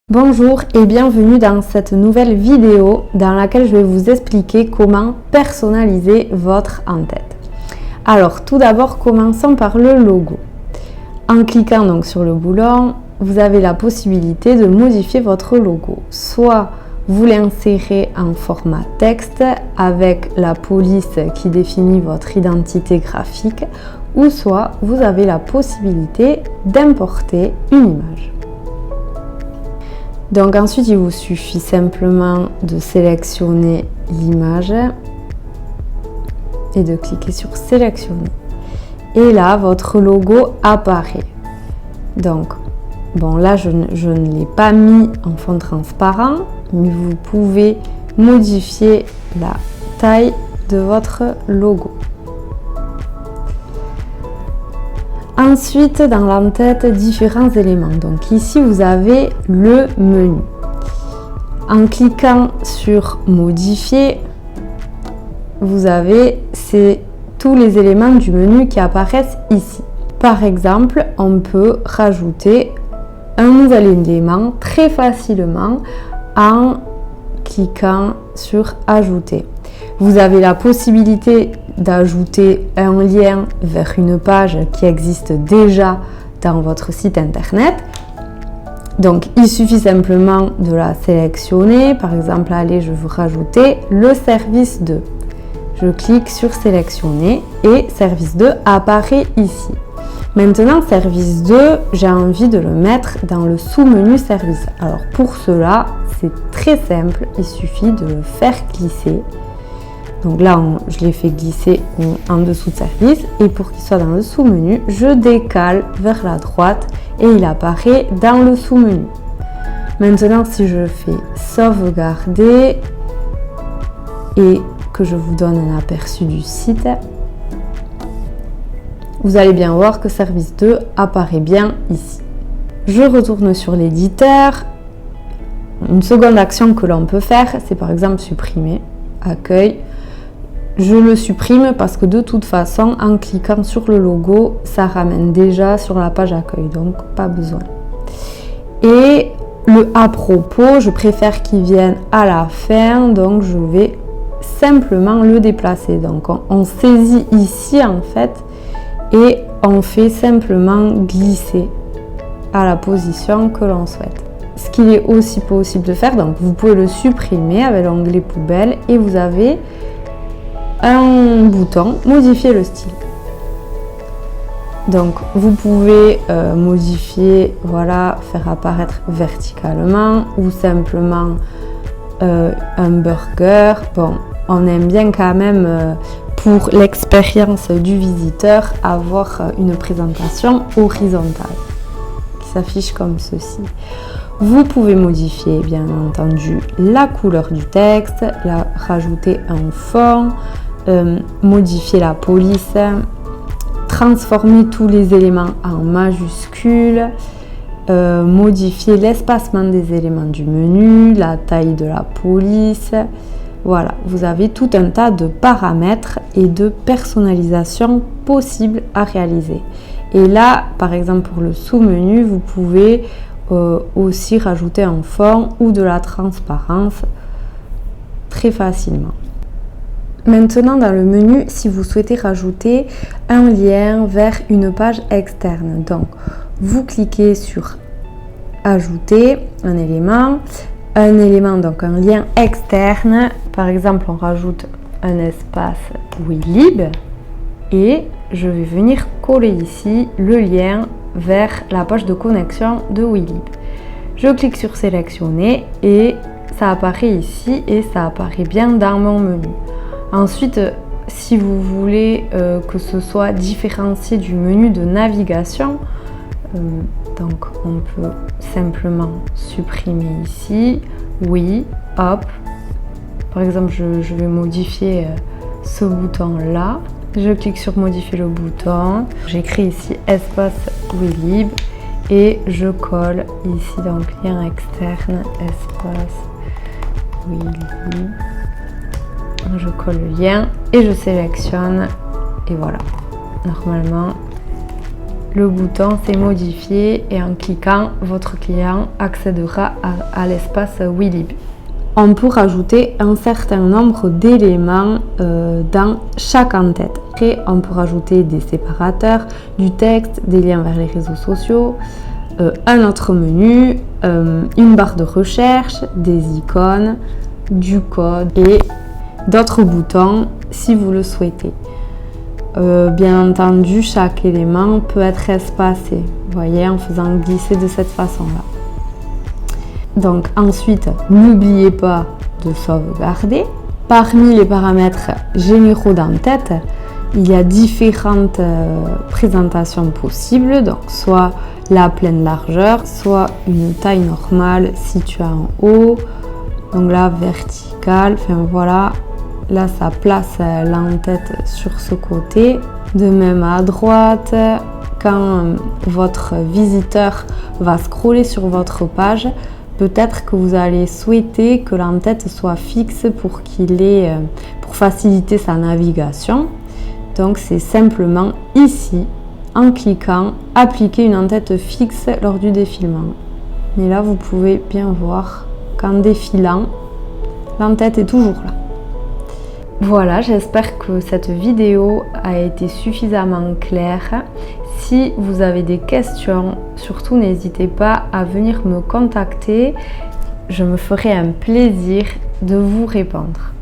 Bonjour et bienvenue dans cette nouvelle vidéo dans laquelle je vais vous expliquer comment personnaliser votre en-tête. Alors tout d'abord, commençons par le logo. En cliquant donc sur le boulon, vous avez la possibilité de modifier votre logo. Soit vous l'insérez en format texte avec la police qui définit votre identité graphique, ou soit vous avez la possibilité d'importer une image. Donc ensuite, il vous suffit simplement de sélectionner l'image et de cliquer sur sélectionner. Et là, votre logo apparaît. Donc, bon là, je ne l'ai pas mis en fond transparent, mais vous pouvez modifier la taille de votre logo. Ensuite, dans l'en-tête, différents éléments. Donc ici, vous avez le menu. En cliquant sur modifier, vous avez tous les éléments du menu qui apparaissent ici. Par exemple, on peut rajouter un nouvel élément très facilement en cliquant sur ajouter. Vous avez la possibilité d'ajouter un lien vers une page qui existe déjà dans votre site internet. Donc il suffit simplement de la sélectionner. Par exemple, allez, je veux rajouter le service 2. Je clique sur sélectionner et service 2 apparaît ici. Maintenant, service 2, j'ai envie de le mettre dans le sous-menu service. Alors pour cela, c'est très simple, il suffit de le faire glisser. Donc là, je l'ai fait glisser en dessous de service, et pour qu'il soit dans le sous-menu, je décale vers la droite et il apparaît dans le sous-menu. Maintenant, si je fais sauvegarder et que je vous donne un aperçu du site, vous allez bien voir que service 2 apparaît bien ici. Je retourne sur l'éditeur. Une seconde action que l'on peut faire, c'est par exemple supprimer accueil. Je le supprime parce que de toute façon, en cliquant sur le logo, ça ramène déjà sur la page accueil, donc pas besoin. Et le à propos, je préfère qu'il vienne à la fin, donc je vais simplement le déplacer. Donc on saisit ici en fait et on fait simplement glisser à la position que l'on souhaite. Ce qu'il est aussi possible de faire, donc vous pouvez le supprimer avec l'onglet poubelle et vous avez un bouton modifier le style. Donc vous pouvez modifier, voilà, faire apparaître verticalement ou simplement un burger. Bon, on aime bien quand même pour l'expérience du visiteur avoir une présentation horizontale qui s'affiche comme ceci. Vous pouvez modifier bien entendu la couleur du texte, rajouter un fond, modifier la police, transformer tous les éléments en majuscules, modifier l'espacement des éléments du menu, la taille de la police. Voilà, vous avez tout un tas de paramètres et de personnalisation possibles à réaliser. Et là, par exemple pour le sous-menu, vous pouvez aussi rajouter un fond ou de la transparence très facilement. Maintenant, dans le menu, si vous souhaitez rajouter un lien vers une page externe, donc vous cliquez sur ajouter un élément, donc un lien externe. Par exemple, on rajoute un espace Weelib et je vais venir coller ici le lien vers la page de connexion de Weelib. Je clique sur sélectionner et ça apparaît ici et ça apparaît bien dans mon menu. Ensuite, si vous voulez que ce soit différencié du menu de navigation, donc on peut simplement supprimer ici, oui, hop. Par exemple, je vais modifier ce bouton là. Je clique sur modifier le bouton. J'écris ici espace Weelib et je colle ici donc lien externe espace Weelib. Je colle le lien et je sélectionne et voilà. Normalement, le bouton c'est modifier et en cliquant, votre client accédera à l'espace Weebly. On peut rajouter un certain nombre d'éléments dans chaque en-tête. Après, on peut rajouter des séparateurs, du texte, des liens vers les réseaux sociaux, un autre menu, une barre de recherche, des icônes, du code et d'autres boutons si vous le souhaitez. Bien entendu, chaque élément peut être espacé, vous voyez, en faisant glisser de cette façon-là. Donc ensuite, n'oubliez pas de sauvegarder. Parmi les paramètres généraux d'en-tête, il y a différentes présentations possibles, donc soit la pleine largeur, soit une taille normale située en haut, donc là verticale, enfin voilà, là ça place l'en-tête sur ce côté, de même à droite. Quand votre visiteur va scroller sur votre page, peut-être que vous allez souhaiter que l'en-tête soit fixe pour faciliter sa navigation. Donc c'est simplement ici, en cliquant, appliquer une en-tête fixe lors du défilement. Et là, vous pouvez bien voir qu'en défilant, l'en-tête est toujours là. Voilà, j'espère que cette vidéo a été suffisamment claire. Si vous avez des questions, surtout n'hésitez pas à venir me contacter. Je me ferai un plaisir de vous répondre.